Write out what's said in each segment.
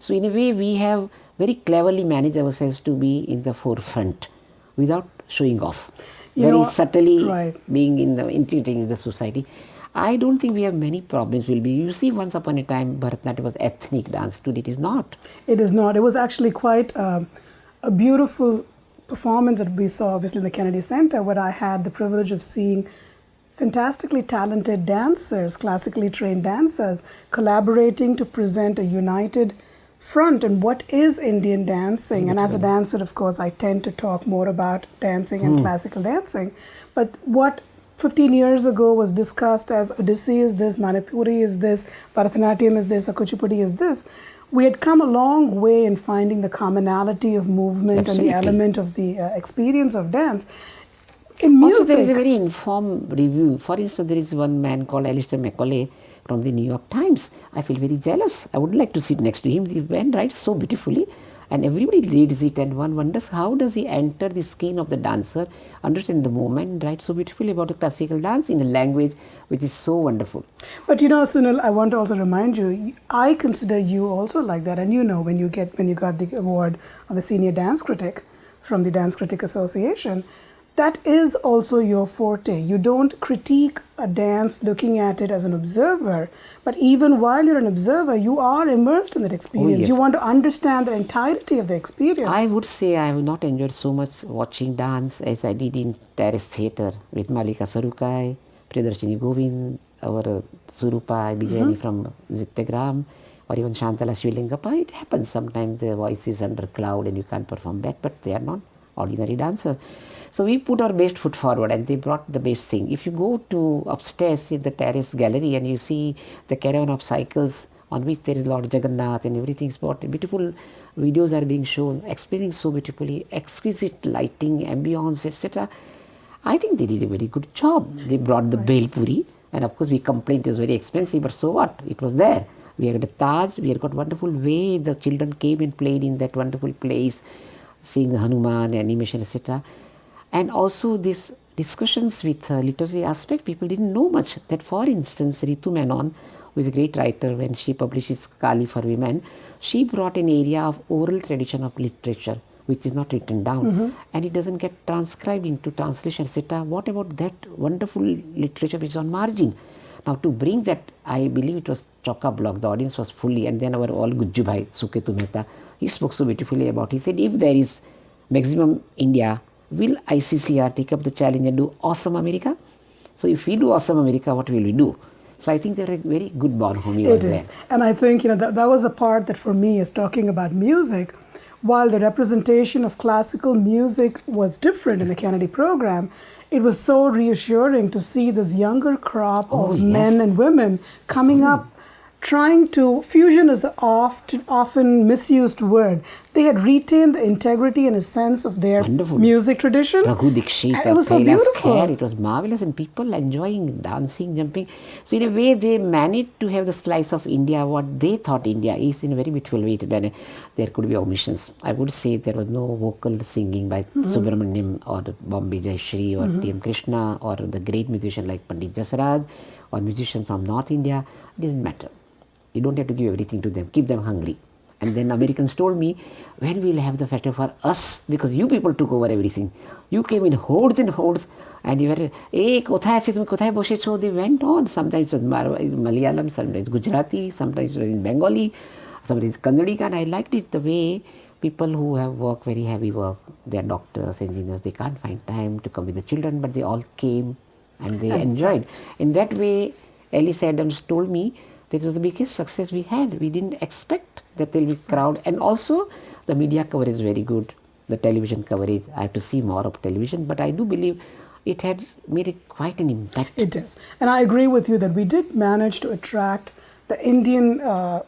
So in a way, we have very cleverly managed ourselves to be in the forefront without showing off. Very subtly being integrating the society. I don't think we have many problems. You see, once upon a time, Bharatanatyam was ethnic dance. Today it is not. It is not. It was actually quite a beautiful performance that we saw, obviously, in the Kennedy Center, where I had the privilege of seeing fantastically talented dancers, classically trained dancers, collaborating to present a united front on what is Indian dancing. And as a dancer, of course, I tend to talk more about dancing and classical dancing. But what 15 years ago was discussed as Odissi is this, Manipuri is this, Bharatanatyam is this, Kuchipudi is this, we had come a long way in finding the commonality of movement and the element of the experience of dance. In music, also, there is a very informed review. For instance, there is one man called Alistair Macaulay from the New York Times. I feel very jealous. I would like to sit next to him. The man writes so beautifully, and everybody reads it, and one wonders how does he enter the skin of the dancer, understand the moment, and write so beautifully about the classical dance in a language which is so wonderful. But Sunil, I want to also remind you, I consider you also like that, and when you got the award of the senior dance critic from the Dance Critic Association, that is also your forte. You don't critique a dance looking at it as an observer, but even while you're an observer, you are immersed in that experience. Yes. You want to understand the entirety of the experience. I would say I have not enjoyed so much watching dance as I did in Terrace Theatre with Malika Sarukai, Priyadarshini Govind, our Surupa Bijayani from Nrityagram, or even Shantala Shvilingappa. It happens sometimes the voice is under cloud and you can't perform back, but they are not ordinary dancers. So we put our best foot forward and they brought the best thing. If you go to upstairs in the terrace gallery and you see the caravan of cycles on which there is Lord Jagannath and everything is brought, beautiful videos are being shown, explaining so beautifully, exquisite lighting, ambience, etc. I think they did a very good job. They brought the Bel Puri, and of course we complained it was very expensive, but so what? It was there. We had the Taj, we had got wonderful way the children came and played in that wonderful place, seeing the Hanuman, animation, etc. And also these discussions with literary aspect, people didn't know much. That for instance, Ritu Menon, who is a great writer, when she publishes Kali for Women, she brought an area of oral tradition of literature, which is not written down, and it doesn't get transcribed into translation, etc. What about that wonderful literature which is on margin? Now to bring that, I believe it was chock-a-block, the audience was fully, and then our all Gujju Bhai, Suketu Mehta, he spoke so beautifully about it. He said, if there is maximum India, will ICCR take up the challenge and do Awesome America? So if we do Awesome America, what will we do? So I think there are very good bonhomie was there. And I think that was a part that for me is talking about music. While the representation of classical music was different in the Kennedy program, it was so reassuring to see this younger crop of men and women coming up, trying to, fusion is the often misused word. They had retained the integrity and essence of their music tradition. Raghu Dikshit, it was so beautiful. It was marvelous, and people enjoying dancing, jumping. So in a way, they managed to have the slice of India, what they thought India is, in a very beautiful way. There could be omissions. I would say there was no vocal singing by Subramaniam or Bombay Jayashree or T.M. Krishna or the great musician like Pandit Jasaraj or musicians from North India. It doesn't matter. You don't have to give everything to them. Keep them hungry. And then Americans told me, when we will have the festival for us, because you people took over everything. You came in hordes and hordes, and you were, hey, kothay boshe cho. They went on. Sometimes it was Malayalam, sometimes Gujarati, sometimes it was in Bengali, sometimes Kannadi. And I liked it the way people who have worked very heavy work, they are doctors, engineers, they can't find time to come with the children, but they all came and they enjoyed. In that way, Ellis Adams told me, that was the biggest success we had. We didn't expect that there will be crowd, and also the media coverage is very good. The television coverage, I have to see more of television, but I do believe it had made quite an impact. It is, and I agree with you that we did manage to attract the Indian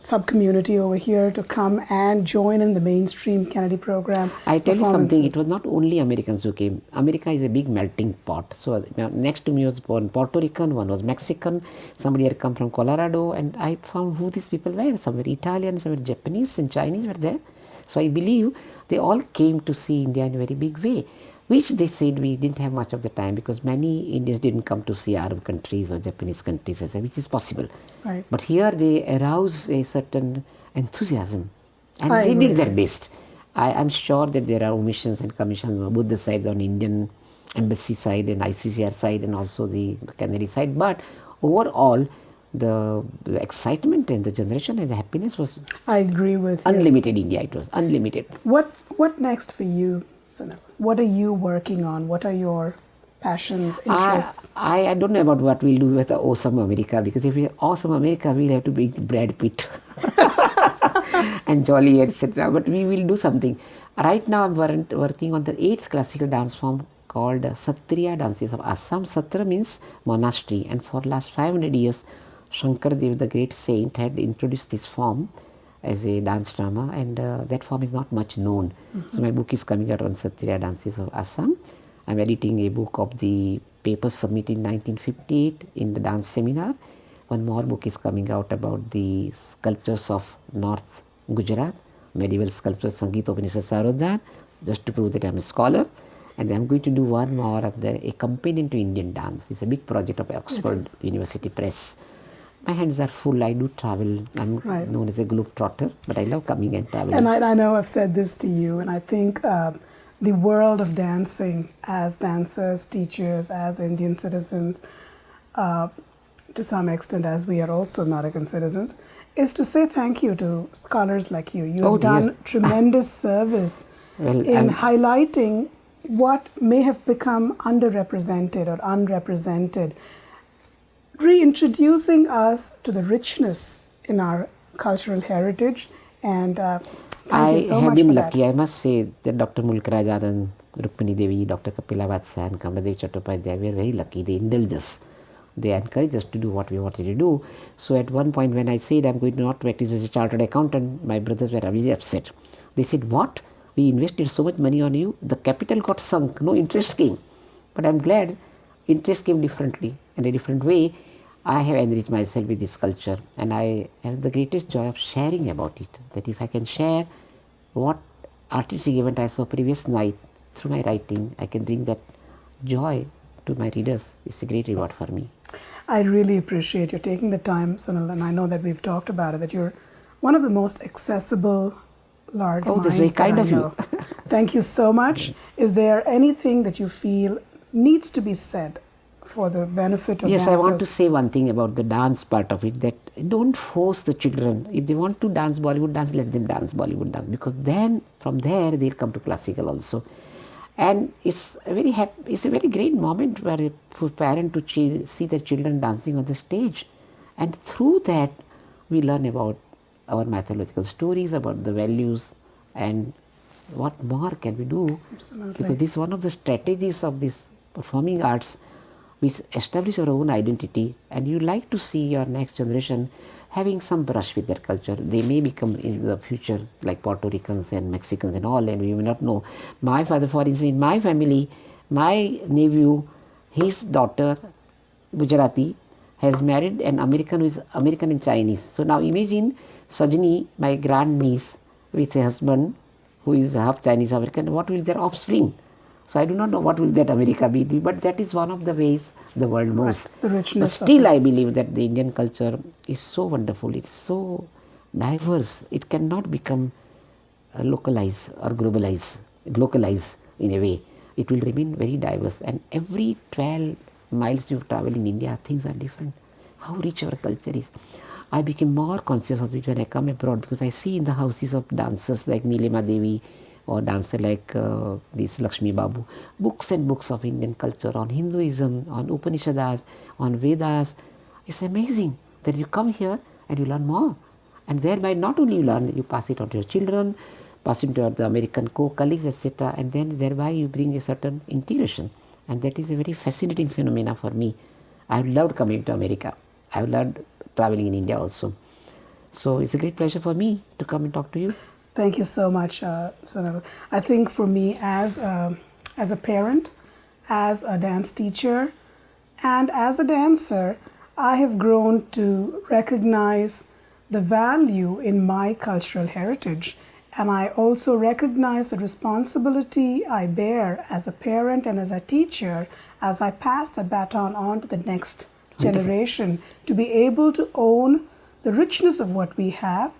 sub-community over here to come and join in the mainstream Kennedy program. I tell you something, it was not only Americans who came. America is a big melting pot. So next to me was one Puerto Rican, one was Mexican, somebody had come from Colorado, and I found who these people were. Some were Italian, some were Japanese, and Chinese were there. So I believe they all came to see India in a very big way, which they said we didn't have much of the time because many Indians didn't come to see Arab countries or Japanese countries, which is possible. Right. But here they arouse a certain enthusiasm And I they agree. did their best. I am sure that there are omissions and commissions on both the sides, on Indian embassy side and ICCR side and also the Canary side. But overall, the excitement and the generation and the happiness was I agree with you. unlimited. India, it was unlimited. What next for you, Sunil? What are you working on? What are your passions, interests? I don't know about what we'll do with the awesome America, because if we awesome America, we'll have to be Brad Pitt and Jolly, etc. But we will do something. Right now, I'm working on the 8th classical dance form called Satriya dances of Assam. Satra means monastery, and for last 500 years, Shankardev, the great saint, had introduced this form as a dance drama, and that form is not much known. So my book is coming out on Satriya dances of Assam. I'm editing a book of the papers submitted in 1958 in the dance seminar. One more book is coming out about the sculptures of North Gujarat, medieval sculptures, Sangeet Upanishad Sarodhan, just to prove that I'm a scholar. And then I'm going to do one more of a companion to Indian dance. It's a big project of Oxford University Press. My hands are full. I do travel. I'm Right. known as a globetrotter, but I love coming and traveling. And I know I've said this to you, and I think the world of dancing as dancers, teachers, as Indian citizens, to some extent as we are also American citizens, is to say thank you to scholars like you. You have done tremendous service in highlighting what may have become underrepresented or unrepresented, reintroducing us to the richness in our cultural heritage, and thank you so much for that. I have been lucky. I must say that Dr. Mulkarajan, Rukmini Devi, Dr. Kapila Vatsa and Kamaladevi Chattopadhyay, we are very lucky. They indulge us. They encourage us to do what we wanted to do. So at one point when I said I'm going to not practice as a chartered accountant, my brothers were really upset. They said, what? We invested so much money on you, the capital got sunk, no interest came. But I'm glad interest came differently, in a different way. I have enriched myself with this culture, and I have the greatest joy of sharing about it. That if I can share what artistic event I saw previous night through my writing, I can bring that joy to my readers. It's a great reward for me. I really appreciate you taking the time, Sunil, and I know that we've talked about it, that you're one of the most accessible large minds that's very kind that I of you. know. Thank you so much. Is there anything that you feel needs to be said for the benefit of Yes, dancers? I want to say one thing about the dance part of it, that don't force the children. If they want to dance Bollywood dance, let them dance Bollywood dance, because then from there they'll come to classical also. And it's a very great moment for parent to see their children dancing on the stage, and through that we learn about our mythological stories, about the values, and what more can we do. Absolutely. Because this is one of the strategies of this performing arts, which establish our own identity, and you like to see your next generation having some brush with their culture. They may become in the future like Puerto Ricans and Mexicans and all, and we may not know. My father, for instance, in my family, my nephew, his daughter, Gujarati, has married an American who is American and Chinese. So now imagine Sajini, my grandniece, with a husband who is half Chinese American. What will their offspring? So I do not know what will that America be, but that is one of the ways the world moves. The richness But still of I past. believe that the Indian culture is so wonderful, it's so diverse, it cannot become localized or localized in a way. It will remain very diverse, and every 12 miles you travel in India, things are different. How rich our culture is. I became more conscious of it when I come abroad, because I see in the houses of dancers like Nilima Devi, or dancer like this Lakshmi Babu, books and books of Indian culture on Hinduism, on Upanishads, on Vedas. It's amazing that you come here and you learn more. And thereby not only you learn, you pass it on to your children, pass it to the American co-colleagues, etc. And then thereby you bring a certain integration. And that is a very fascinating phenomena for me. I've loved coming to America. I've loved traveling in India also. So it's a great pleasure for me to come and talk to you. Thank you so much, Sunil. I think for me, as a parent, as a dance teacher, and as a dancer, I have grown to recognize the value in my cultural heritage. And I also recognize the responsibility I bear as a parent and as a teacher as I pass the baton on to the next generation, to be able to own the richness of what we have,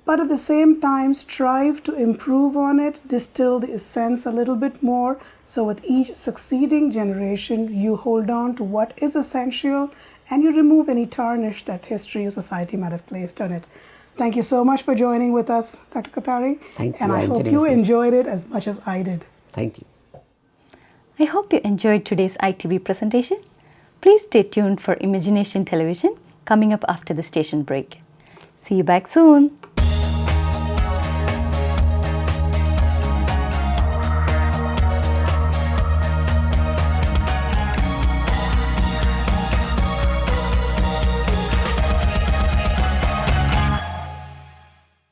but at the same time strive to improve on it, distill the essence a little bit more. So with each succeeding generation, you hold on to what is essential and you remove any tarnish that history or society might have placed on it. Thank you so much for joining with us, Dr. Kothari. Thank you. And I hope you enjoyed it as much as I did. Thank you. I hope you enjoyed today's ITV presentation. Please stay tuned for Imagination Television coming up after the station break. See you back soon.